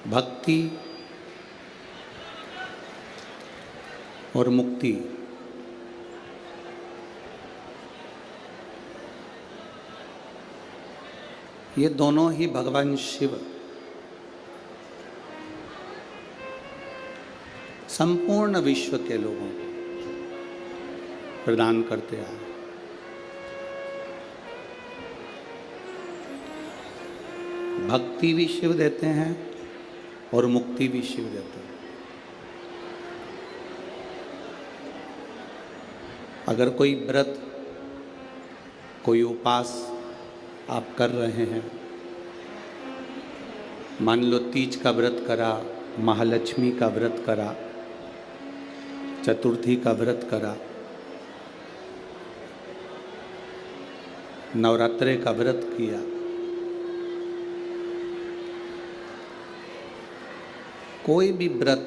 भक्ति और मुक्ति ये दोनों ही भगवान शिव संपूर्ण विश्व के लोगों को प्रदान करते आए। भक्ति भी शिव देते हैं और मुक्ति भी शिव देते हैं। अगर कोई व्रत, कोई उपास आप कर रहे हैं, मान लो तीज का व्रत करा, महालक्ष्मी का व्रत करा, चतुर्थी का व्रत करा, नवरात्रे का व्रत किया, कोई भी व्रत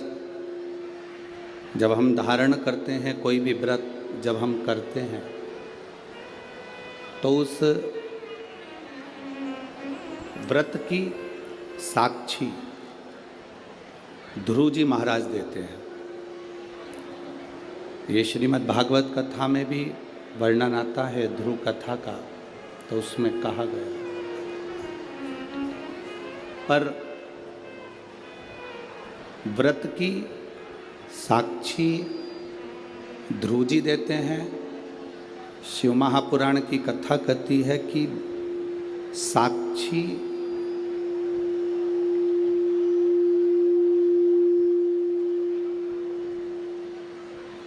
जब हम धारण करते हैं, कोई भी व्रत जब हम करते हैं, तो उस व्रत की साक्षी ध्रुव जी महाराज देते हैं। ये श्रीमद् भागवत कथा में भी वर्णन आता है ध्रुव कथा का, तो उसमें कहा गया। पर व्रत की साक्षी ध्रुव जी देते हैं। शिव महापुराण की कथा कहती है कि साक्षी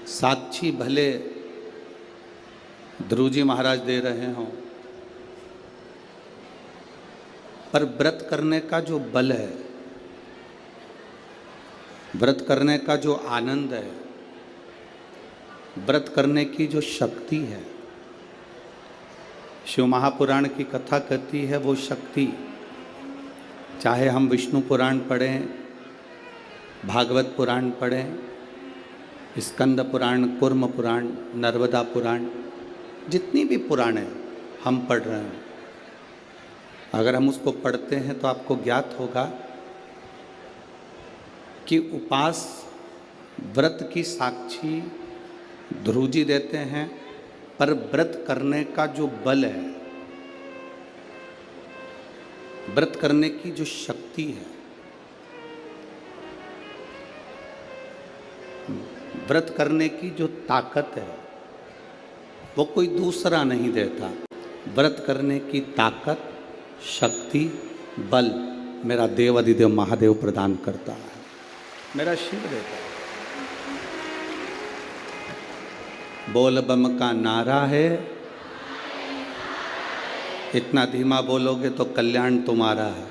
साक्षी भले ध्रुव जी महाराज दे रहे हों, पर व्रत करने का जो बल है, व्रत करने का जो आनंद है, व्रत करने की जो शक्ति है, शिव महापुराण की कथा कहती है वो शक्ति, चाहे हम विष्णु पुराण पढ़ें, भागवत पुराण पढ़ें, स्कंद पुराण, कूर्म पुराण, नर्मदा पुराण, जितनी भी पुराण हैं हम पढ़ रहे हैं, अगर हम उसको पढ़ते हैं तो आपको ज्ञात होगा कि उपास व्रत की साक्षी ध्रुव जी देते हैं, पर व्रत करने का जो बल है, व्रत करने की जो शक्ति है, व्रत करने की जो ताकत है, वो कोई दूसरा नहीं देता। व्रत करने की ताकत, शक्ति, बल मेरा देव अधिदेव महादेव प्रदान करता है, मेरा शिव देता है। बोल बम का नारा है, इतना धीमा बोलोगे तो कल्याण तुम्हारा है।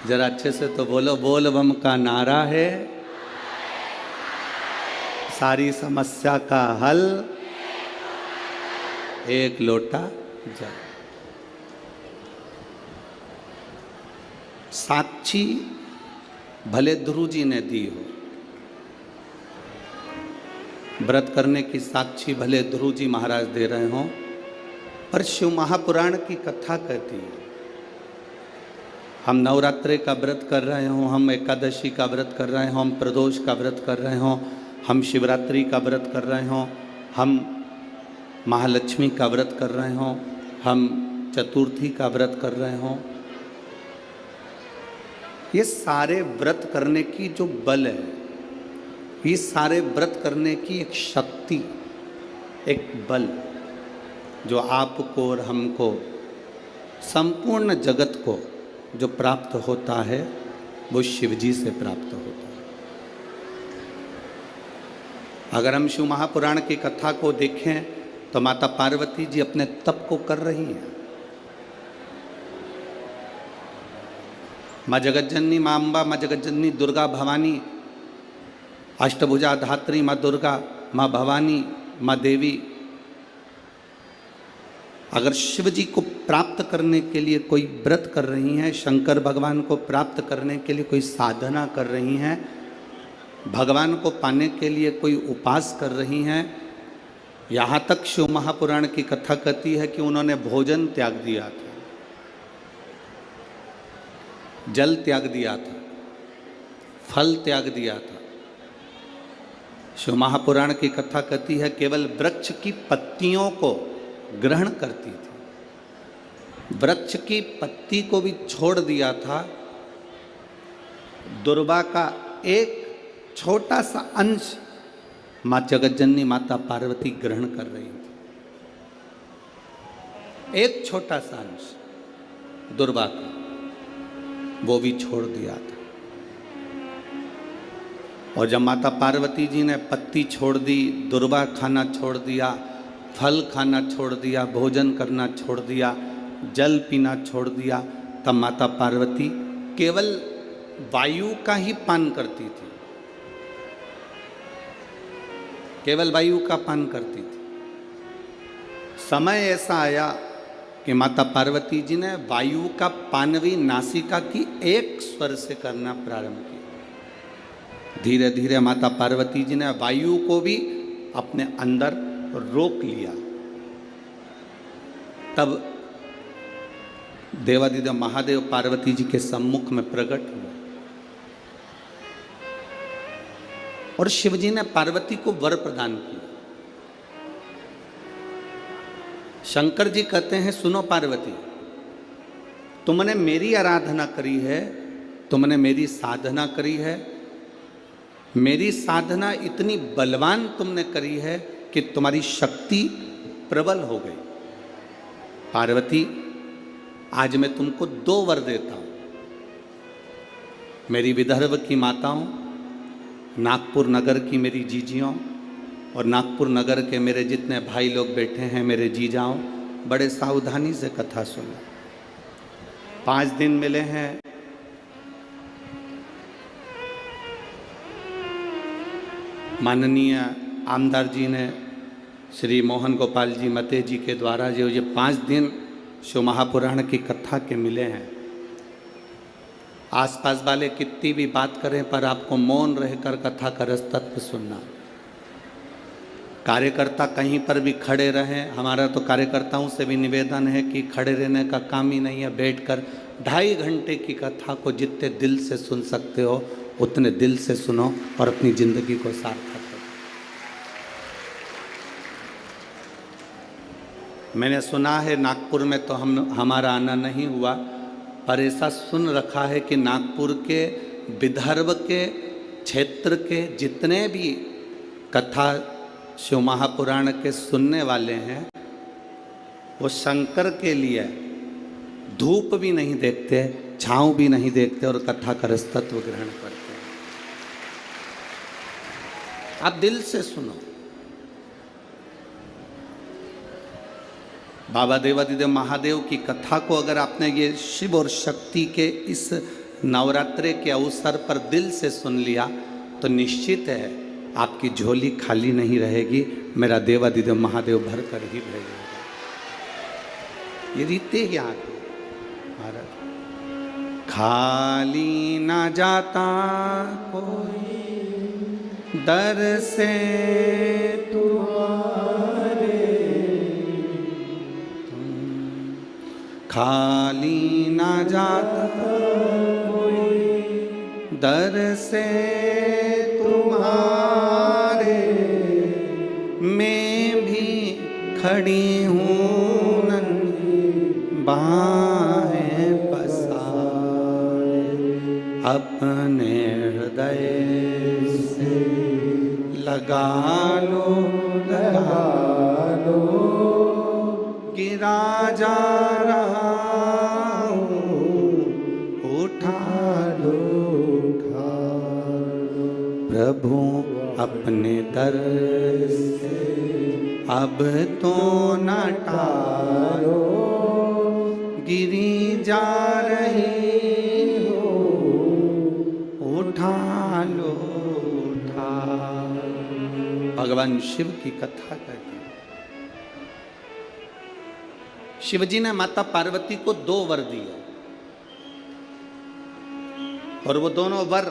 जरा अच्छे से तो बोलो, बोल बम का नारा है, सारी समस्या का हल एक लोटा जल। साक्षी भले ध्रुव जी ने दी हो, व्रत करने की साक्षी भले ध्रुव जी महाराज दे रहे हों, पर शिव महापुराण की कथा कहती है हम नवरात्रे का व्रत कर रहे हों, हम एकादशी का व्रत कर रहे हों, हम प्रदोष का व्रत कर रहे हों, हम शिवरात्रि का व्रत कर रहे हों, हम महालक्ष्मी का व्रत कर रहे हों, हम चतुर्थी का व्रत कर रहे हों, ये सारे व्रत करने की जो बल है, ये सारे व्रत करने की एक शक्ति, एक बल जो आपको और हमको, संपूर्ण जगत को जो प्राप्त होता है, वो शिव जी से प्राप्त होता है। अगर हम शिव महापुराण की कथा को देखें तो माता पार्वती जी अपने तप को कर रही हैं। माँ जगज्जननी, माँ अम्बा, माँ जगज्जननी दुर्गा भवानी, अष्टभुजा धात्री माँ दुर्गा, माँ भवानी, माँ देवी, अगर शिव जी को प्राप्त करने के लिए कोई व्रत कर रही हैं, शंकर भगवान को प्राप्त करने के लिए कोई साधना कर रही हैं, भगवान को पाने के लिए कोई उपास कर रही हैं, यहाँ तक शिव महापुराण की कथा कहती है कि उन्होंने भोजन त्याग दिया था, जल त्याग दिया था, फल त्याग दिया था। शिव महापुराण की कथा कहती है केवल वृक्ष की पत्तियों को ग्रहण करती थी, वृक्ष की पत्ती को भी छोड़ दिया था। दुर्वा का एक छोटा सा अंश मां जगतजननी माता पार्वती ग्रहण कर रही थी, एक छोटा सा अंश दुर्वा का, वो भी छोड़ दिया था। और जब माता पार्वती जी ने पत्ती छोड़ दी, दुर्वा खाना छोड़ दिया, फल खाना छोड़ दिया, भोजन करना छोड़ दिया, जल पीना छोड़ दिया, तब माता पार्वती केवल वायु का ही पान करती थी, केवल वायु का पान करती थी। समय ऐसा आया कि माता पार्वती जी ने वायु का पान भी नासिका की एक स्वर से करना प्रारंभ किया। धीरे धीरे माता पार्वती जी ने वायु को भी अपने अंदर रोक लिया। तब देवादिदेव महादेव पार्वती जी के सम्मुख में प्रकट हुए और शिवजी ने पार्वती को वर प्रदान किया। शंकर जी कहते हैं, सुनो पार्वती, तुमने मेरी आराधना करी है, तुमने मेरी साधना करी है, मेरी साधना इतनी बलवान तुमने करी है कि तुम्हारी शक्ति प्रबल हो गई। पार्वती, आज मैं तुमको 2 वर देता हूं। मेरी विदर्भ की माताओं, नागपुर नगर की मेरी जीजियों और नागपुर नगर के मेरे जितने भाई लोग बैठे हैं, मेरे जीजाओं, बड़े सावधानी से कथा सुनो। 5 दिन मिले हैं। माननीय आमदार जी ने श्री मोहन गोपाल जी मते जी के द्वारा जो ये 5 दिन शिव महापुराण की कथा के मिले हैं, आसपास वाले कितनी भी बात करें पर आपको मौन रहकर कथा का रस तत्व सुनना। कार्यकर्ता कहीं पर भी खड़े रहें, हमारा तो कार्यकर्ताओं से भी निवेदन है कि खड़े रहने का काम ही नहीं है, बैठकर 2.5 घंटे की कथा को जितने दिल से सुन सकते हो उतने दिल से सुनो और अपनी जिंदगी को सार्थक करो। मैंने सुना है नागपुर में तो हमारा आना नहीं हुआ, पर ऐसा सुन रखा है कि नागपुर के विदर्भ के क्षेत्र के जितने भी कथा शिव महापुराण के सुनने वाले हैं, वो शंकर के लिए धूप भी नहीं देखते, छांव भी नहीं देखते और कथा का रस तत्व ग्रहण करते हैं। आप दिल से सुनो। बाबा देवादिदेव महादेव की कथा को अगर आपने ये शिव और शक्ति के इस नवरात्रे के अवसर पर दिल से सुन लिया तो निश्चित है आपकी झोली खाली नहीं रहेगी, मेरा देवादिदेव महादेव भर कर ही भेजेगा। ये रीते ही आगे महाराज, खाली ना जाता कोई दर से तुम्हारे, खाली ना जाता कोई दर से तुम्हारे, मैं भी खड़ी हूँ नन्ही बाहें पसारे, अपने हृदय से लगा लो गिरा जा रहा हूँ, उठा लो प्रभु अपने दर से अब तो न टालो, गिरी जा रही हो, उठा लो उठा। भगवान शिव की कथा कहती है, शिवजी ने माता पार्वती को 2 वर दिए और वो दोनों वर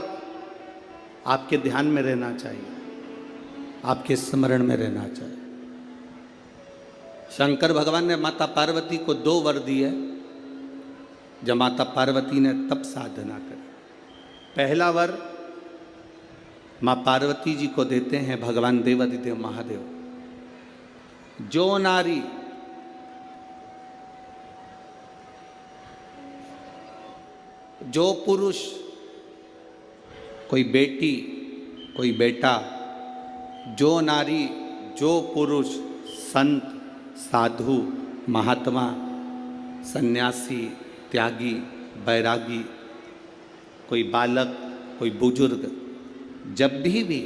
आपके ध्यान में रहना चाहिए, आपके स्मरण में रहना चाहिए। शंकर भगवान ने माता पार्वती को 2 वर दिए जब माता पार्वती ने तप साधना करी। पहला वर माँ पार्वती जी को देते हैं भगवान देवादिदेव महादेव। जो नारी जो पुरुष, कोई बेटी कोई बेटा, जो नारी जो पुरुष, संत साधु महात्मा सन्यासी त्यागी बैरागी, कोई बालक कोई बुजुर्ग, जब भी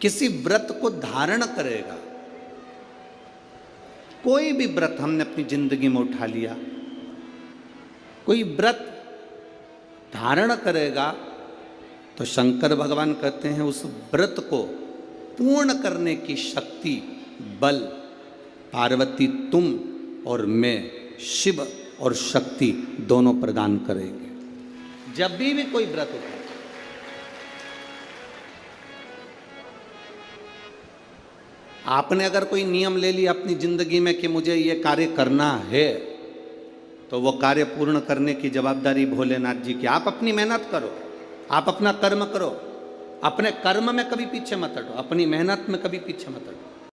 किसी व्रत को धारण करेगा, कोई भी व्रत हमने अपनी जिंदगी में उठा लिया, कोई व्रत धारण करेगा तो शंकर भगवान कहते हैं उस व्रत को पूर्ण करने की शक्ति बल पार्वती तुम और मैं शिव और शक्ति दोनों प्रदान करेंगे। जब भी कोई व्रत उठा, आपने अगर कोई नियम ले लिया अपनी जिंदगी में कि मुझे ये कार्य करना है, तो वो कार्य पूर्ण करने की जवाबदारी भोलेनाथ जी की। आप अपनी मेहनत करो, आप अपना कर्म करो, अपने कर्म में कभी पीछे मत हटो, अपनी मेहनत में कभी पीछे मत हटो।